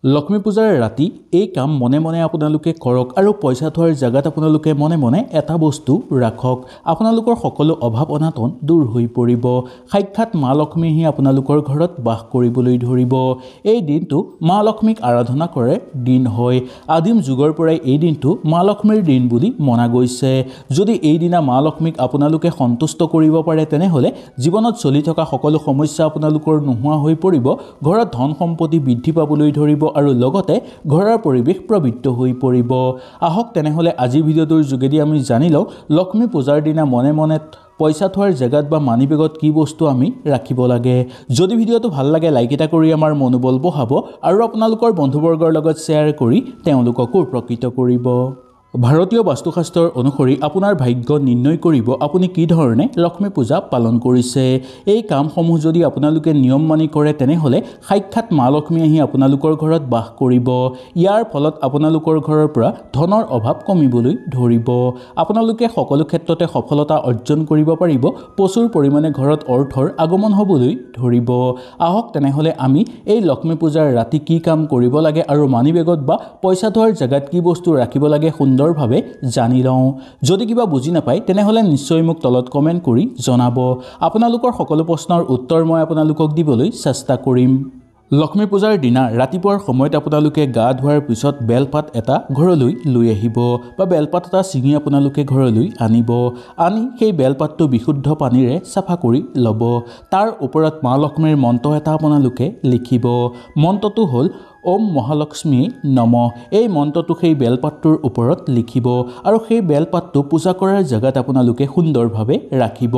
লক্ষ্মী পূজাৰ ৰাতি এই কাম মনে মনে আপোনালোকে কৰক আৰু পইচা থোৱাৰ জায়গাত আপোনালোকে মনে মনে এটা বস্তু ৰাখক আপোনালোকৰ সকলো অভাৱ অনাটন দূৰ হৈ পৰিব সাক্ষাৎ মা লক্ষ্মীয়ে আপোনালোকৰ ঘৰত বাস কৰিবলৈ ধৰিব এই দিনটো মা লক্ষ্মীক আৰাধনা কৰে দিন হয় আদিম যুগৰ পৰাই এই দিনটো মা লক্ষ্মীৰ দিন বুলি মনা গৈছে যদি এই দিনা মা লক্ষ্মীক আপোনালোকে সন্তুষ্ট কৰিব পাৰে তেনেহলে জীৱনত চলি থকা সকলো সমস্যা আপোনালোকৰ নোহোৱা হৈ পৰিব ঘৰত ধন সম্পত্তি বৃদ্ধি পাবলৈ ধৰিব আৰু লগতে ঘৰৰ পৰিবেশ পবিত্ৰ হৈ পৰিব আহক তেনেহলে আজি ভিডিওটোৰ যোগেদি আমি জানি লওঁ লক্ষ্মী পূজাৰ দিনা মনে মনে পইচা থোৱাৰ জায়গাত বা মানি বেগত কি বস্তু আমি ৰাখিব লাগে যদি ভিডিওটো ভাল লাগে লাইক এটা কৰি আমাৰ মনোবল বঢ়াব আৰু আপোনালোকৰ বন্ধুবৰ্গৰ লগত শেয়াৰ কৰি তেওঁলোককো উপকৃত কৰিব ভাৰতীয় বাস্তুশাস্ত্ৰৰ অনুসৰি আপোনাৰ ভাগ্য নিৰ্ণয় কৰিব আপুনি কি ধৰণে লক্ষ্মী পূজা পালন কৰিছে এই কামসমূহ যদি আপোনালোকে নিয়ম মানি কৰে তেনেহলে সাক্ষাৎ মা লক্ষ্মী আহি আপোনালোকৰ ঘৰত বাস কৰিব ইয়াৰ ফলত আপোনালোকৰ ঘৰৰ পৰা ধনৰ অভাৱ কমিবলৈ ধৰিব আপোনালোকে সকলো ক্ষেত্ৰতে সফলতা অৰ্জন কৰিব পাৰিব প্ৰচুৰ পৰিমাণে ঘৰত অৰ্থৰ আগমন হ'বলৈ ধৰিব আহক তেনেহলে আমি এই লক্ষ্মী পূজাৰ ৰাতি কি কাম কৰিব লাগে আৰু মানি বেগত বা পইচা থোৱাৰ জায়গাত কি বস্তু ৰাখিব লাগে ভাৱে জানি লওঁ যদি কিবা বুজি নাপায় তেনেহলে নিশ্চয় মোক তলত কমেন্ট কৰি জনাব আপোনালোকৰ সকলো প্ৰশ্নৰ উত্তৰ মই আপোনালোকক দিবলৈ চেষ্টা কৰিম লক্ষ্মী পূজাৰ দিনা ৰাতিপুৱাৰ সময়ত আপোনালোকে গা ধোৱাৰ পিছত বেলপাত এটা ঘৰলৈ লৈ আহিব বা বেলপাত এটা ছিঙি আপোনালোকে ঘৰলৈ আনিব আনি সেই বেলপাতটো বিশুদ্ধ পানীৰে সাফা কৰি ল'ব তাৰ ওপৰত মা লক্ষ্মীৰ মন্ত্ৰ এটা আপোনালোকে লিখিব মন্ত্ৰটো হ'ল ওম মহালক্ষ্মী নমঃ এই মন্ত্ৰটো সেই বেলপাতটোৰ ওপৰত লিখিব আৰু সেই বেলপাতটো পূজা কৰাৰ জায়গাত আপোনালোকে সুন্দৰভাৱে ৰাখিব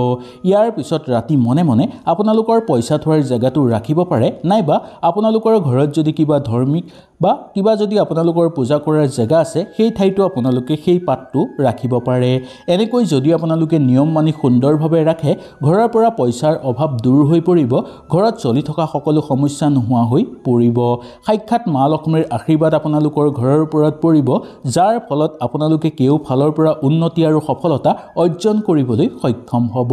ইয়াৰ পিছত ৰাতি মনে মনে আপোনালোকৰ পইচা থোৱাৰ জায়গাটো ৰাখিব পাৰে নাইবা আপোনালোকৰ ঘৰত যদি কিবা ধাৰ্মিক বা কিবা যদি আপোনালোকৰ পূজা কৰাৰ জায়গা আছে সেই ঠাইটো আপোনালোকে সেই পাতটো ৰাখিব পাৰে এনেকৈ যদি আপোনালোকে নিয়ম মানি সুন্দৰভাৱে ৰাখে ঘৰৰ পৰা পইচাৰ অভাৱ দূৰ হৈ পৰিব ঘৰত চলি থকা সকলো সমস্যা নোহোৱা হৈ পৰিব সাক্ষাৎ মা লক্ষ্মীৰ আশীৰ্বাদ আপোনালোকৰ ঘৰৰ ওপৰত পৰিব যাৰ ফলত আপোনালোকে কেও ফালৰ পৰা উন্নতি আৰু সফলতা অৰ্জন কৰিবলৈ সক্ষম হ'ব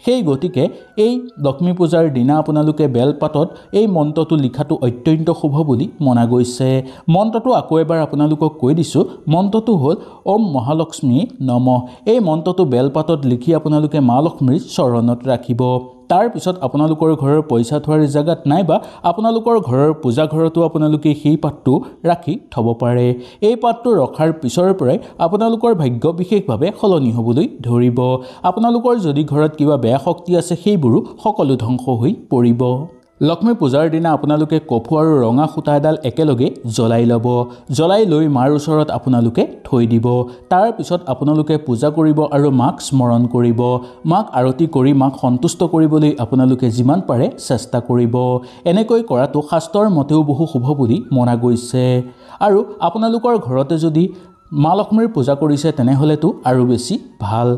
সেই গতিকে এই লক্ষ্মী পূজাৰ দিনা আপোনালোকে বেলপাতত এই মন্ত্ৰটো লিখাটো অত্যন্ত শুভ বুলি মনা গৈছে মন্ত্ৰটো আকৌ এবাৰ আপোনালোকক কৈ দিছো মন্ত্ৰটো হ'ল ওম মহালক্ষ্মী নমঃ এই মন্ত্ৰটো বেলপাতত লিখি আপোনালোকে মা লক্ষ্মীৰ চৰণত ৰাখিব তাৰ পিছত আপোনালোকৰ ঘৰৰ পইচা থোৱাৰ জায়গাত নাইবা আপোনালোকৰ ঘৰৰ পূজা ঘৰতো আপোনালোকে সেই পাতটো ৰাখি থব পাৰে এই পাতটো ৰখাৰ পিছৰ পৰাই আপোনালোকৰ ভাগ্য বিশেষভাৱে সলনি হ'বলৈ ধৰিব আপোনালোকৰ যদি ঘৰত কিবা বেয়া শক্তি আছে সেইবোৰো সকলো ধ্বংস হৈ পৰিব লক্ষ্মী পূজাৰ দিনা আপোনালোকে কফু আৰু ৰঙা সূতা এডাল একেলগে জ্বলাই ল'ব জ্বলাই লৈ মাৰ ওচৰত আপোনালোকে থৈ দিব তাৰ পিছত আপোনালোকে পূজা কৰিব আৰু মাক স্মৰণ কৰিব মাক আৰতি কৰি মাক সন্তুষ্ট কৰিবলৈ আপোনালোকে যিমান পাৰে চেষ্টা কৰিব এনেকৈ কৰাটো শাস্ত্ৰৰ মতেও বহু শুভ বুলি মনা গৈছে আৰু আপোনালোকৰ ঘৰতে যদি মা লক্ষ্মীৰ পূজা কৰিছে তেনেহলেতো আৰু বেছি ভাল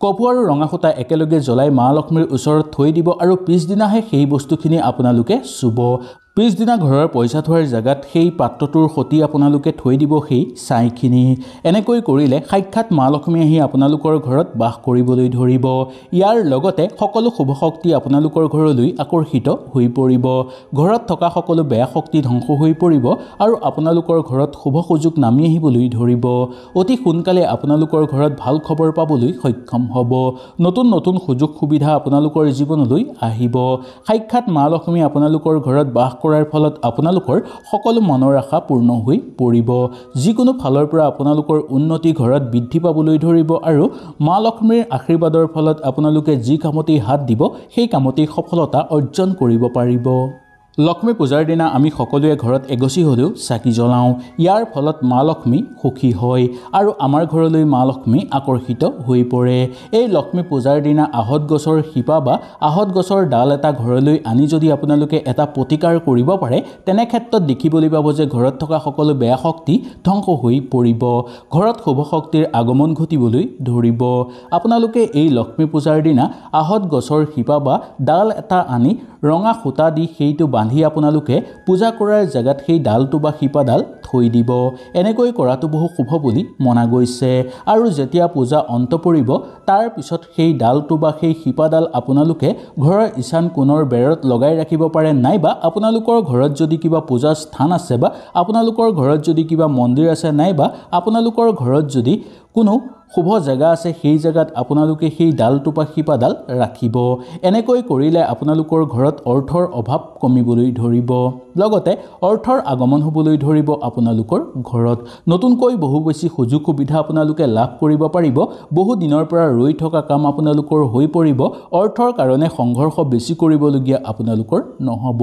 কপু আৰু ৰঙা সূতা একেলগে জ্বলাই মা লক্ষ্মীৰ ওচৰত থৈ দিব আৰু পিছদিনাহে সেই বস্তুখিনি আপোনালোকে চুব পিছদিনা ঘৰৰ পইচা থোৱাৰ জায়গাত সেই পাত্ৰটোৰ সতি আপোনালোকে থৈ দিব সেই ছাইখিনি এনেকৈ কৰিলে সাক্ষাৎ মা লক্ষ্মী আহি আপোনালোকৰ ঘৰত বাস কৰিবলৈ ধৰিব ইয়াৰ লগতে সকলো শুভ শক্তি আপোনালোকৰ ঘৰলৈ আকৰ্ষিত হৈ পৰিব ঘৰত থকা সকলো বেয়া শক্তি ধ্বংস হৈ পৰিব আৰু আপোনালোকৰ ঘৰত শুভ সুযোগ নামি আহিবলৈ ধৰিব অতি সোনকালে আপোনালোকৰ ঘৰত ভাল খবৰ পাবলৈ সক্ষম হ'ব নতুন নতুন সুযোগ সুবিধা আপোনালোকৰ জীৱনলৈ আহিব সাক্ষাৎ মা লক্ষ্মী আপোনালোকৰ ঘৰত বাস কৰাৰ ফলত আপোনালোকৰ সকলো মনৰ আশা পূৰ্ণ হৈ পৰিব যিকোনো ফালৰ পৰা আপোনালোকৰ উন্নতি ঘৰত বৃদ্ধি পাবলৈ ধৰিব আৰু মা লক্ষ্মীৰ আশীৰ্বাদৰ ফলত আপোনালোকে যি কামতেই হাত দিব সেই কামতেই সফলতা অৰ্জন কৰিব পাৰিব লক্ষ্মী পূজাৰ দিনা আমি সকলোৱে ঘৰত এগছি হ'লেও চাকি জ্বলাওঁ ইয়াৰ ফলত মা লক্ষ্মী সুখী হয় আৰু আমাৰ ঘৰলৈ মা লক্ষ্মী আকৰ্ষিত হৈ পৰে এই লক্ষ্মী পূজাৰ দিনা আহত গছৰ শিপা বা আহত গছৰ ডাল এটা ঘৰলৈ আনি যদি আপোনালোকে এটা প্ৰতিকাৰ কৰিব পাৰে তেনে ক্ষেত্ৰত দেখিবলৈ পাব যে ঘৰত থকা সকলো বেয়া শক্তি ধ্বংস হৈ পৰিব ঘৰত শুভ শক্তিৰ আগমন ঘটিবলৈ ধৰিব আপোনালোকে এই লক্ষ্মী পূজাৰ দিনা আহত গছৰ শিপা বা ডাল এটা আনি ৰঙা সূতা দি সেইটো বান্ধি আপোনালোকে পূজা কৰাৰ জাগাত সেই ডালটো বা শিপাডাল থৈ দিব এনেকৈ কৰাটো বহু শুভ বুলি মনা গৈছে আৰু যেতিয়া পূজা অন্ত পৰিব তাৰ পিছত সেই ডালটো বা সেই শিপাডাল আপোনালোকে ঘৰৰ ঈশান কোণৰ বেৰত লগাই ৰাখিব পাৰে নাইবা আপোনালোকৰ ঘৰত যদি কিবা পূজা স্থান আছে বা আপোনালোকৰ ঘৰত যদি কিবা মন্দিৰ আছে নাইবা আপোনালোকৰ ঘৰত যদি কোনো শুভ জায়গা আছে সেই জায়গাত আপোনালোকে সেই ডালটো বা শিপাডাল ৰাখিব এনেকৈ কৰিলে আপোনালোকৰ ঘৰত অৰ্থৰ অভাৱ কমিবলৈ ধৰিব লগতে অৰ্থৰ আগমন হ'বলৈ ধৰিব আপোনালোকৰ ঘৰত নতুনকৈ বহু বেছি সুযোগ সুবিধা আপোনালোকে লাভ কৰিব পাৰিব বহু দিনৰ পৰা ৰৈ থকা কাম আপোনালোকৰ হৈ পৰিব অৰ্থৰ কাৰণে সংঘৰ্ষ বেছি কৰিবলগীয়া আপোনালোকৰ নহব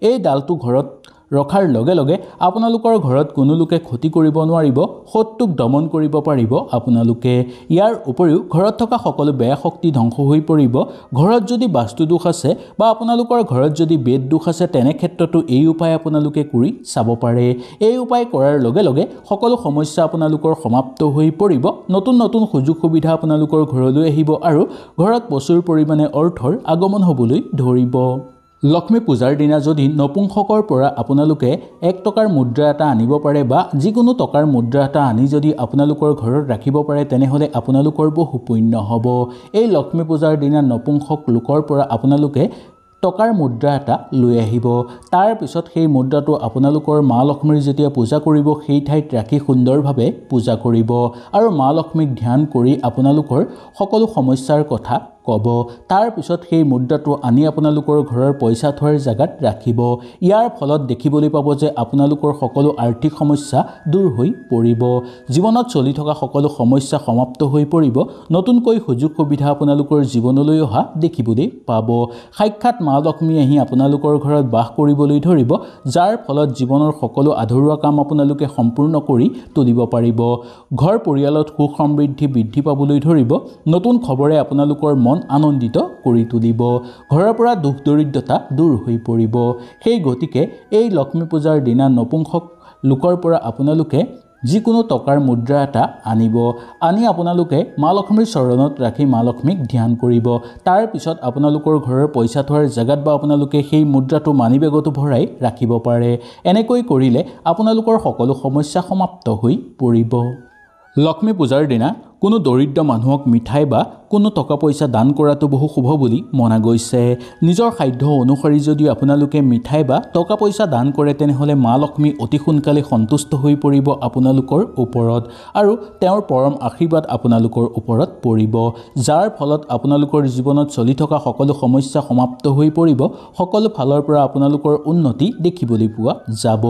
এই ডালটো ঘৰত ৰখাৰ লগে লগে আপোনালোকৰ ঘৰত কোনো লোকে ক্ষতি কৰিব নোৱাৰিব শত্ৰুক দমন কৰিব পাৰিব আপোনালোকে ইয়াৰ উপৰিও ঘৰত থকা সকলো বেয়া শক্তি ধ্বংস হৈ পৰিব ঘৰত যদি বাস্তু দোষ আছে বা আপোনালোকৰ ঘৰত যদি বেদ দোষ আছে তেনে ক্ষেত্ৰতো এই উপায় আপোনালোকে কৰি চাব পাৰে এই উপায় কৰাৰ লগে লগে সকলো সমস্যা আপোনালোকৰ সমাপ্ত হৈ পৰিব নতুন নতুন সুযোগ সুবিধা আপোনালোকৰ ঘৰলৈ আহিব আৰু ঘৰত প্ৰচুৰ পৰিমাণে অৰ্থৰ আগমন হ'বলৈ ধৰিব লক্ষ্মী পূজাৰ দিনা যদি নপুংসকৰ পৰা আপোনালোকে 1 টকাৰ মুদ্ৰা এটা আনিব পাৰে বা যিকোনো টকাৰ মুদ্ৰা এটা আনি যদি আপোনালোকৰ ঘৰত ৰাখিব পাৰে তেনেহলে আপোনালোকৰ বহু পুণ্য হ'ব এই লক্ষ্মী পূজাৰ দিনা নপুংসক লোকৰ পৰা আপোনালোকে টকাৰ মুদ্ৰা এটা লৈ আহিব তাৰ পিছত সেই মুদ্ৰাটো আপোনালোকৰ মা লক্ষ্মীৰ যেতিয়া পূজা কৰিব সেই ঠাইত ৰাখি সুন্দৰভাৱে পূজা কৰিব আৰু মা লক্ষ্মীক ধ্যান কৰি আপোনালোকৰ সকলো সমস্যাৰ কথা কব তাৰ পিছত সেই মুদ্ৰাটো আনি আপোনালোকৰ ঘৰৰ পইচা থোৱাৰ জায়গাত ৰাখিব ইয়াৰ ফলত দেখিবলৈ পাব যে আপোনালোকৰ সকলো আৰ্থিক সমস্যা দূৰ হৈ পৰিব জীৱনত চলি থকা সকলো সমস্যা সমাপ্ত হৈ পৰিব নতুনকৈ সুযোগ সুবিধা আপোনালোকৰ জীৱনলৈ অহা দেখিবলৈ পাব সাক্ষাৎ মা লক্ষ্মী আহি আপোনালোকৰ ঘৰত বাস কৰিবলৈ ধৰিব যাৰ ফলত জীৱনৰ সকলো আধৰুৱা কাম আপোনালোকে সম্পূৰ্ণ কৰি তুলিব পাৰিব ঘৰ পৰিয়ালত সুখ সমৃদ্ধি বৃদ্ধি পাবলৈ ধৰিব নতুন খবৰে আপোনালোকৰ মন আনন্দিত কৰি তুলিব ঘৰৰ পৰা দুখ দৰিদ্ৰতা দূৰ হৈ পৰিব সেই গতিকে এই লক্ষ্মী পূজাৰ দিনা নপুংসক লোকৰ পৰা আপোনালোকে যিকোনো টকাৰ মুদ্ৰা এটা আনিব আনি আপোনালোকে মা লক্ষ্মীৰ চৰণত ৰাখি মা লক্ষ্মীক ধ্যান কৰিব তাৰ পিছত আপোনালোকৰ ঘৰৰ পইচা থোৱাৰ জায়গাত বা আপোনালোকে সেই মুদ্ৰাটো মানি বেগতো ভৰাই ৰাখিব পাৰে এনেকৈ কৰিলে আপোনালোকৰ সকলো সমস্যা সমাপ্ত হৈ পৰিব লক্ষ্মী পূজাৰ দিনা কোনো দৰিদ্ৰ মানুহক মিঠাই বা কোনো টকা পইচা দান কৰাটো বহু শুভ বুলি মনা গৈছে নিজৰ সাধ্য অনুসৰি যদি আপোনালোকে মিঠাই বা টকা পইচা দান কৰে তেনেহলে মা লক্ষ্মী অতি সোনকালে সন্তুষ্ট হৈ পৰিব আপোনালোকৰ ওপৰত আৰু তেওঁৰ পৰম আশীৰ্বাদ আপোনালোকৰ ওপৰত পৰিব যাৰ ফলত আপোনালোকৰ জীৱনত চলি থকা সকলো সমস্যা সমাপ্ত হৈ পৰিব সকলো ফালৰ পৰা আপোনালোকৰ উন্নতি দেখিবলৈ পোৱা যাব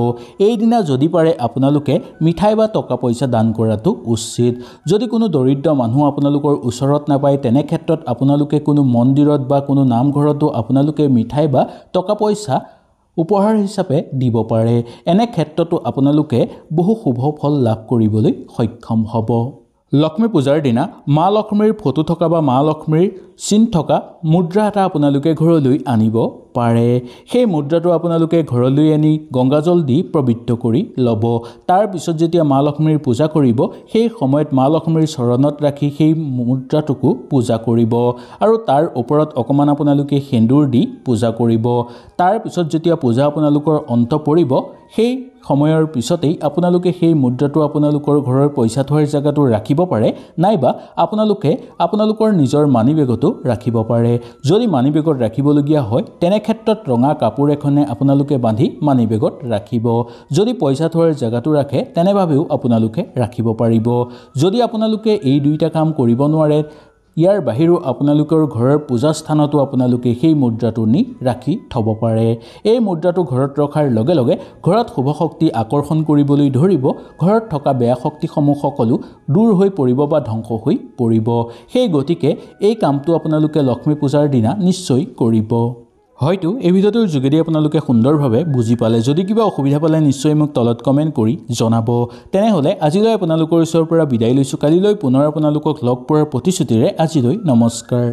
এই দিনা যদি পাৰে আপোনালোকে মিঠাই বা টকা পইচা দান কৰাটো উচিত যদি কোনো দৰিদ্ৰ মানুহ আপোনালোকৰ ওচৰত নাপায় তেনে ক্ষেত্ৰত আপোনালোকে কোনো মন্দিৰত বা কোনো নামঘৰতো আপোনালোকে মিঠাই বা টকা পইচা উপহাৰ হিচাপে দিব পাৰে এনে ক্ষেত্ৰতো আপোনালোকে বহু শুভ ফল লাভ কৰিবলৈ সক্ষম হ'ব লক্ষ্মী পূজাৰ দিনা মা লক্ষ্মীৰ ফটো থকা বা মা লক্ষ্মীৰ চিন থকা মুদ্ৰা এটা আপোনালোকে ঘৰলৈ আনিব পাৰে সেই মুদ্ৰাটো আপোনালোকে ঘৰলৈ আনি গংগাজল দি পবিত্ৰ কৰি ল'ব তাৰ পিছত যেতিয়া মা লক্ষ্মীৰ পূজা কৰিব সেই সময়ত মা লক্ষ্মীৰ চৰণত ৰাখি সেই মুদ্ৰাটোকো পূজা কৰিব আৰু তাৰ ওপৰত অকমান আপোনালোকে সেন্দুৰ দি পূজা কৰিব তাৰ পিছত যেতিয়া পূজা আপোনালোকৰ অন্ত পৰিব সেই সময়ৰ পিছতেই আপোনালোকে সেই মুদ্ৰাটো আপোনালোকৰ ঘৰৰ পইচা থোৱাৰ জায়গাটো ৰাখিব পাৰে নাইবা আপোনালোকে আপোনালোকৰ নিজৰ মানি বেগতো ৰাখিব পাৰে যদি মানি বেগত ৰাখিবলগীয়া হয় তেনে ক্ষেত্ৰত ৰঙা কাপোৰ এখনে আপোনালোকে বান্ধি মানি বেগত ৰাখিব যদি পইচা থোৱাৰ জায়গাটো ৰাখে তেনেভাৱেও আপোনালোকে ৰাখিব পাৰিব যদি আপোনালোকে এই দুইটা কাম কৰিব নোৱাৰে ইয়াৰ বাহিৰেও আপোনালোকৰ ঘৰৰ পূজা স্থানতো আপোনালোকে সেই মুদ্ৰাটো নি ৰাখি থব পাৰে এই মুদ্ৰাটো ঘৰত ৰখাৰ লগে লগে ঘৰত শুভ শক্তি আকৰ্ষণ কৰিবলৈ ধৰিব ঘৰত থকা বেয়া শক্তিসমূহ সকলো দূৰ হৈ পৰিব বা ধ্বংস হৈ পৰিব সেই গতিকে এই কামটো আপোনালোকে লক্ষ্মী পূজাৰ দিনা নিশ্চয় কৰিব হয়তো এই ভিডিওটোৰ যোগেদি আপোনালোকে সুন্দৰভাৱে বুজি পালে যদি কিবা অসুবিধা পালে নিশ্চয় মোক তলত কমেন্ট কৰি জনাব তেনেহলে আজিলৈ আপোনালোকৰ ওচৰৰ পৰা বিদায় লৈছো কালিলৈ পুনৰ আপোনালোকক লগ পোৱাৰ প্ৰতিশ্ৰুতিৰে আজিলৈ নমস্কাৰ